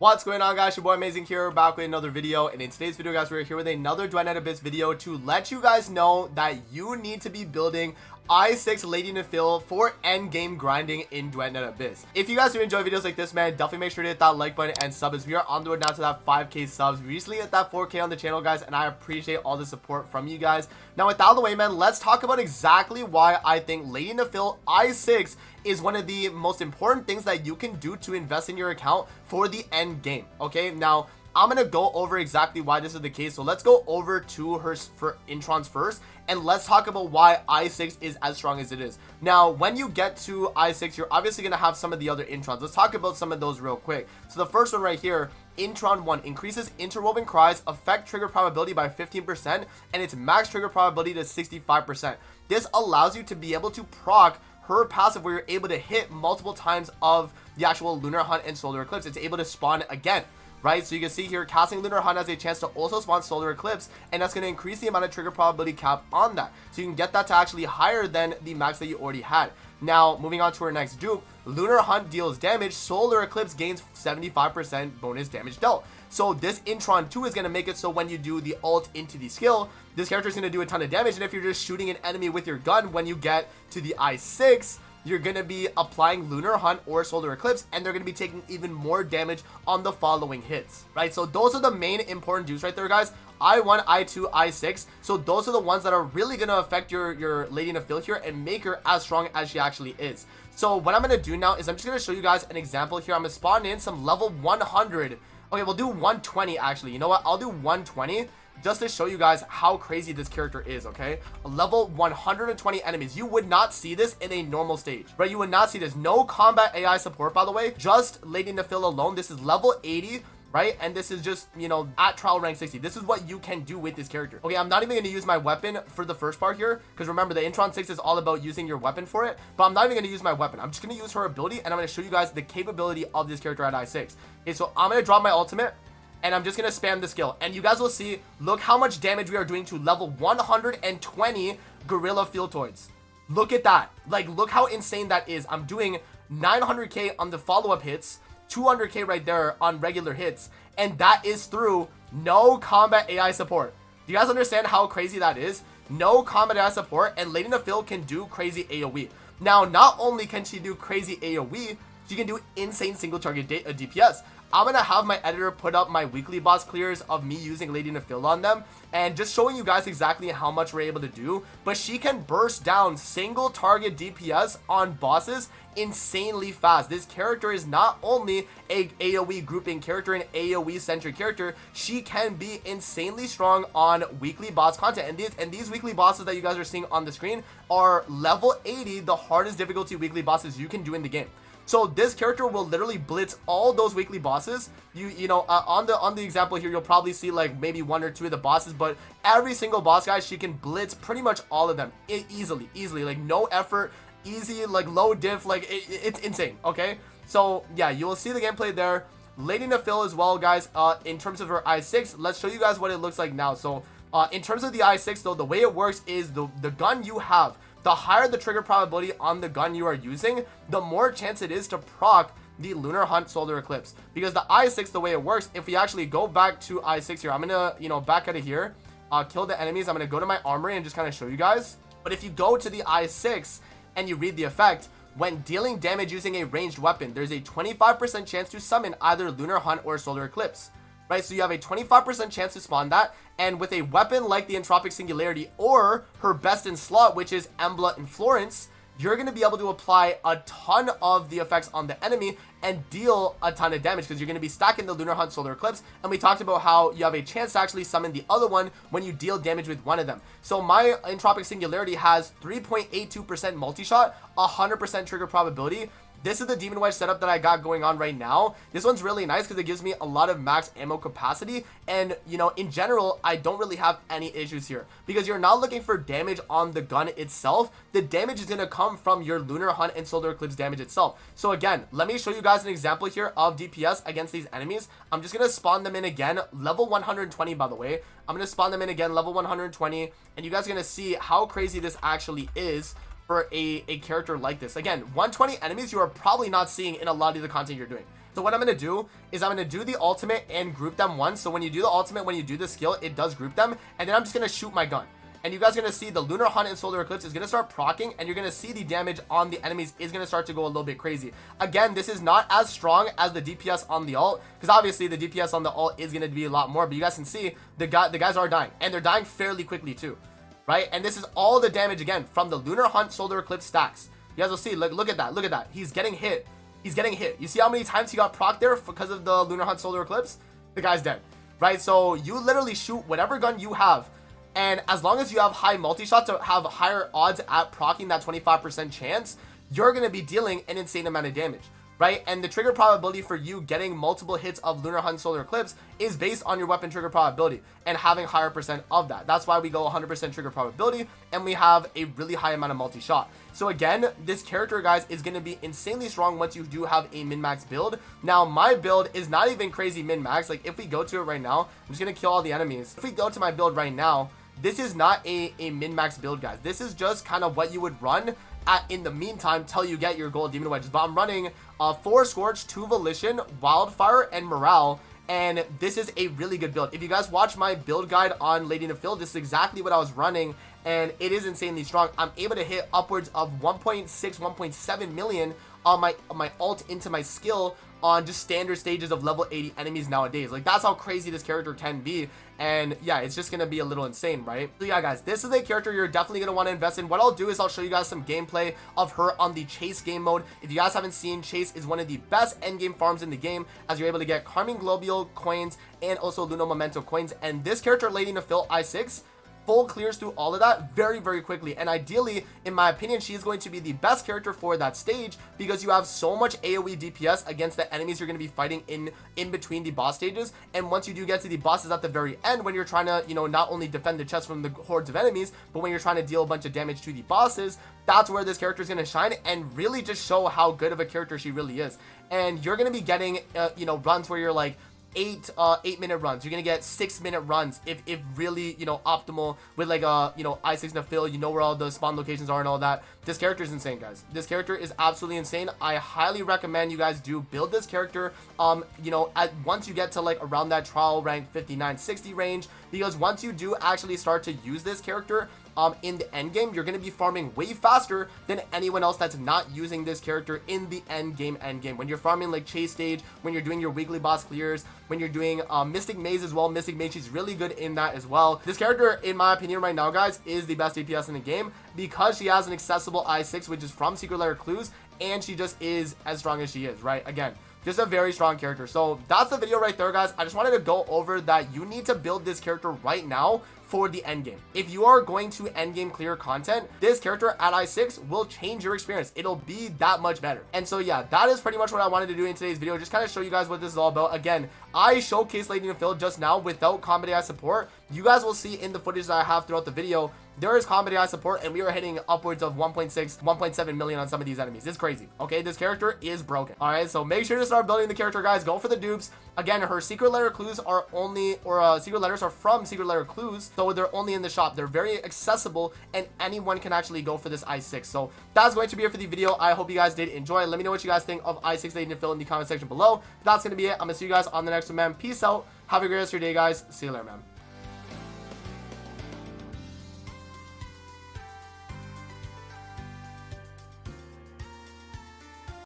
What's going on, guys? Your boy Amazing here, back with another video. And in today's video, guys, we're here with another Duet Abyss video to let you guys know that you need to be building I6 Lady Nifle for endgame grinding in Duet Abyss. If you guys do enjoy videos like this, man, definitely make sure to hit that like button and sub, as we are on the road now to that 5k subs. We recently hit that 4k on the channel, guys, and I appreciate all the support from you guys. Now, with that out of the way, man, let's talk about exactly why I think Lady Nifle I6 is one of the most important things that you can do to invest in your account for the end game. Okay, now I'm gonna go over exactly why this is the case. So let's go over to her for Introns first, and let's talk about why I6 is as strong as it is. Now, when you get to I6, you're obviously gonna have some of the other Introns. Let's talk about some of those real quick. So the first one right here, Intron 1 increases interwoven cries effect trigger probability by 15% and its max trigger probability to 65%. This allows you to be able to proc her passive where you're able to hit multiple times of the actual lunar hunt and solar eclipse. It's able to spawn again, right? So you can see here, casting lunar hunt has a chance to also spawn solar eclipse, and that's going to increase the amount of trigger probability cap on that, so you can get that to actually higher than the max that you already had. Now, moving on to our next dupe, lunar hunt deals damage, solar eclipse gains 75% bonus damage dealt. So this Intron 2 is going to make it so when you do the ult into the skill, this character is going to do a ton of damage. And if you're just shooting an enemy with your gun, when you get to the I6, you're going to be applying lunar hunt or solar eclipse, and they're going to be taking even more damage on the following hits, right? So those are the main important dupes right there, guys. I1, I2, I6. So those are the ones that are really going to affect your Lady Nifle here and make her as strong as she actually is. So what I'm going to do now is I'm just going to show you guys an example here. I'm going to spawn in some level 100. Okay, we'll do 120 actually. You know what? I'll do 120 just to show you guys how crazy this character is, okay? Level 120 enemies. You would not see this in a normal stage, right? You would not see this. No combat AI support, by the way. Just Lady Nifle alone. This is level 80. Right? And this is just, you know, at trial rank 60. This is what you can do with this character. Okay, I'm not even going to use my weapon for the first part here, because remember, the Intron 6 is all about using your weapon for it. But I'm not even going to use my weapon. I'm just going to use her ability, and I'm going to show you guys the capability of this character at I6. Okay, so I'm going to drop my ultimate, and I'm just going to spam the skill. And you guys will see, look how much damage we are doing to level 120 Gorilla Fieltoids. Look at that. Like, look how insane that is. I'm doing 900k on the follow-up hits, 200k right there on regular hits, and that is through no combat AI support. Do you guys understand how crazy that is? No combat AI support, and Lady Nifle can do crazy AoE. Now, not only can she do crazy AoE, she can do insane single target DPS. I'm gonna have my editor put up my weekly boss clears of me using Lady Nifle on them, and just showing you guys exactly how much we're able to do. But she can burst down single target DPS on bosses insanely fast. This character is not only a AoE grouping character, an AoE centric character, she can be insanely strong on weekly boss content. And these weekly bosses that you guys are seeing on the screen are level 80, the hardest difficulty weekly bosses you can do in the game. So this character will literally blitz all those weekly bosses. You know, on the example here, you'll probably see like maybe one or two of the bosses, but every single boss, guys, she can blitz pretty much all of them easily, like no effort, easy, like low diff, like it's insane. Okay, so yeah, you will see the gameplay there. Lady Nifle as well, guys. In terms of her I6, let's show you guys what it looks like now. So in terms of the I6 though, the way it works is the gun you have, the higher the trigger probability on the gun you are using, the more chance it is to proc the lunar hunt solar eclipse. Because the I6, the way it works, if we actually go back to I6 here, I'm gonna, you know, back out of here, kill the enemies. I'm gonna go to my armory and just kind of show you guys. But if you go to the I6 and you read the effect, when dealing damage using a ranged weapon, there's a 25% chance to summon either lunar hunt or solar eclipse. Right, so you have a 25% chance to spawn that, and with a weapon like the Entropic Singularity or her best in slot, which is Embla and Florence, you're going to be able to apply a ton of the effects on the enemy and deal a ton of damage, because you're going to be stacking the Lunar Hunt Solar Eclipse, and we talked about how you have a chance to actually summon the other one when you deal damage with one of them. So my Entropic Singularity has 3.82% multi-shot, 100% trigger probability. This is the Demon Wedge setup that I got going on right now. This one's really nice because it gives me a lot of max ammo capacity. And, you know, in general, I don't really have any issues here, because you're not looking for damage on the gun itself. The damage is going to come from your Lunar Hunt and Solar Eclipse damage itself. So again, let me show you guys an example here of DPS against these enemies. I'm just going to spawn them in again, level 120, by the way. I'm going to spawn them in again, level 120. And you guys are going to see how crazy this actually is for a character like this. Again, 120 enemies you are probably not seeing in a lot of the content you're doing. So what I'm going to do is I'm going to do the ultimate and group them once. So when you do the ultimate, when you do the skill, it does group them. And then I'm just going to shoot my gun. And you guys are going to see the Lunar Hunt and Solar Eclipse is going to start proccing, and you're going to see the damage on the enemies is going to start to go a little bit crazy. Again, this is not as strong as the DPS on the ult, because obviously the DPS on the ult is going to be a lot more, but you guys can see the guys are dying, and they're dying fairly quickly too, right? And this is all the damage, again, from the Lunar Hunt Solar Eclipse stacks. You guys will see, look at that, look at that. He's getting hit. He's getting hit. You see how many times he got proc there because of the Lunar Hunt Solar Eclipse? The guy's dead, right? So you literally shoot whatever gun you have, and as long as you have high multi-shots or have higher odds at proccing that 25% chance, you're going to be dealing an insane amount of damage, right? And the trigger probability for you getting multiple hits of Lunar Hunt Solar Eclipse is based on your weapon trigger probability and having higher percent of that. That's why we go 100% trigger probability, and we have a really high amount of multi-shot. So again, this character, guys, is going to be insanely strong once you do have a min-max build. Now, my build is not even crazy min-max. Like, if we go to it right now, I'm just going to kill all the enemies. If we go to my build right now, this is not a min-max build, guys. This is just kind of what you would run in the meantime till you get your gold demon wedges. But I'm running 4 Scorch, 2 Volition, Wildfire, and Morale. And this is a really good build. If you guys watch my build guide on Lady Nifle, this is exactly what I was running, and it is insanely strong. I'm able to hit upwards of 1.6, 1.7 million on my ult into my skill on just standard stages of level 80 enemies nowadays. Like, that's how crazy this character can be. And yeah, it's just gonna be a little insane, right? So yeah, guys, this is a character you're definitely gonna want to invest in. What I'll do is I'll show you guys some gameplay of her on the Chase game mode. If you guys haven't seen, Chase is one of the best endgame farms in the game, as you're able to get Carmine Globule coins and also Luno Memento coins. And this character, Lady Nifle I6, full clears through all of that very, very quickly. And ideally, in my opinion, she is going to be the best character for that stage, because you have so much AoE DPS against the enemies you're going to be fighting in between the boss stages. And once you do get to the bosses at the very end, when you're trying to, you know, not only defend the chest from the hordes of enemies, but when you're trying to deal a bunch of damage to the bosses, that's where this character is going to shine and really just show how good of a character she really is. And you're going to be getting, you know, runs where you're like, 8-minute runs. You're gonna get 6-minute runs if really, you know, optimal with like you know, I6 Nifle. You know where all the spawn locations are and all that. This character is insane, guys. This character is absolutely insane. I highly recommend you guys do build this character, you know, once you get to like around that trial rank 59-60 range, because once you do actually start to use this character in the end game, you're going to be farming way faster than anyone else that's not using this character in the end game. When you're farming like Chase stage, when you're doing your weekly boss clears, when you're doing Mystic Maze as well. Mystic Maze, she's really good in that as well. This character, in my opinion right now, guys, is the best DPS in the game, because she has an accessible I6, which is from Secret Lair Clues, and she just is as strong as she is, right? Again, just a very strong character. So that's the video right there, guys. I just wanted to go over that you need to build this character right now for the end game. If you are going to end game clear content, this character at I6 will change your experience. It'll be that much better. And so yeah, that is pretty much what I wanted to do in today's video. Just kind of show you guys what this is all about. Again, I showcased Lady Nifle just now without combat AI support. You guys will see in the footage that I have throughout the video, there is combat AI support, and we are hitting upwards of 1.6, 1.7 million on some of these enemies. It's crazy. Okay, this character is broken. All right, so make sure to start building the character, guys. Go for the dupes. Again, her Secret Lair Clues are only, or Secret Letters are from Secret Lair Clues, so they're only in the shop. They're very accessible, and anyone can actually go for this I6. So that's going to be it for the video. I hope you guys did enjoy. Let me know what you guys think of I6 Lady Nifle in the comment section below. That's going to be it. I'm going to see you guys on the next one, man. Peace out. Have a great rest of your day, guys. See you later, man.